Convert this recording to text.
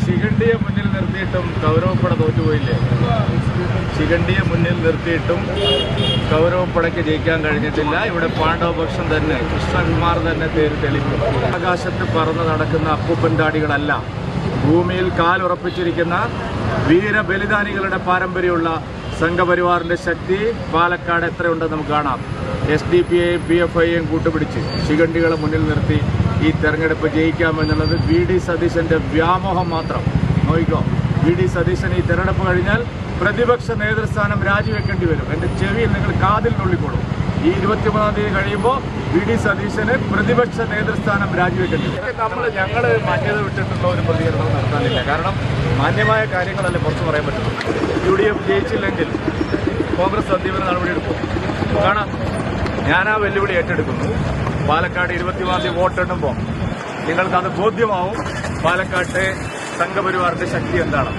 ശിഖണ്ഡിയെ മുന്നിൽ നിർത്തിയിട്ടും കൗരവപ്പട തോറ്റുപോയില്ലേ? ശിഖണ്ഡിയെ മുന്നിൽ നിർത്തിയിട്ടും കൗരവപ്പടയ്ക്ക് ജയിക്കാൻ കഴിഞ്ഞിട്ടില്ല. ഇവിടെ പാണ്ഡവപക്ഷം തന്നെ, കൃഷ്ണകുമാർ തന്നെ തേര് തെളിക്കും. ആകാശത്ത് പറന്ന് നടക്കുന്ന അപ്പൂപ്പൻ താടികളല്ല, ഭൂമിയിൽ കാലുറപ്പിച്ചിരിക്കുന്ന വീരബലിദാനികളുടെ പാരമ്പര്യമുള്ള സംഘപരിവാറിന്റെ ശക്തി പാലക്കാട് എത്രയുണ്ടെന്ന് നമുക്ക് കാണാം. SDPയെയും PFIയെയും കൂട്ടുപിടിച്ച് ശിഖണ്ഡികളെ മുന്നിൽ നിർത്തി ഈ തെരഞ്ഞെടുപ്പ് ജയിക്കാമെന്നുള്ളത് VD സതീശന്റെ വ്യാമോഹം മാത്രം. നോക്കിക്കോ, VD സതീശൻ ഈ തെരഞ്ഞെടുപ്പ് കഴിഞ്ഞാൽ പ്രതിപക്ഷ നേതൃസ്ഥാനം രാജിവെക്കേണ്ടി വരും. എൻ്റെ ചെവിയിൽ നിങ്ങൾ കാതിൽ നുള്ളിക്കോളും. ഈ 23-ാം തീയതി കഴിയുമ്പോൾ VD സതീശന് പ്രതിപക്ഷ നേതൃസ്ഥാനം രാജിവെക്കേണ്ടി വരും. ഞങ്ങൾ മാന്യത വിട്ടിട്ടുള്ള ഒരു പ്രതികരണം നടത്താനില്ല. കാരണം മാന്യമായ കാര്യങ്ങളല്ലേ പുറത്തു പറയാൻ പറ്റുള്ളൂ. UDF ജയിച്ചില്ലെങ്കിൽ കോൺഗ്രസ് അധ്യയന നടപടിയെടുക്കും. കാണാം, ഞാൻ ആ വെല്ലുവിളി ഏറ്റെടുക്കുന്നു. പാലക്കാട് 23-ാം തീയതി വോട്ടെണ്ണുമ്പോൾ നിങ്ങൾക്കത് ബോധ്യമാവും പാലക്കാട്ടെ സംഘപരിവാറിന്റെ ശക്തി എന്താണ്.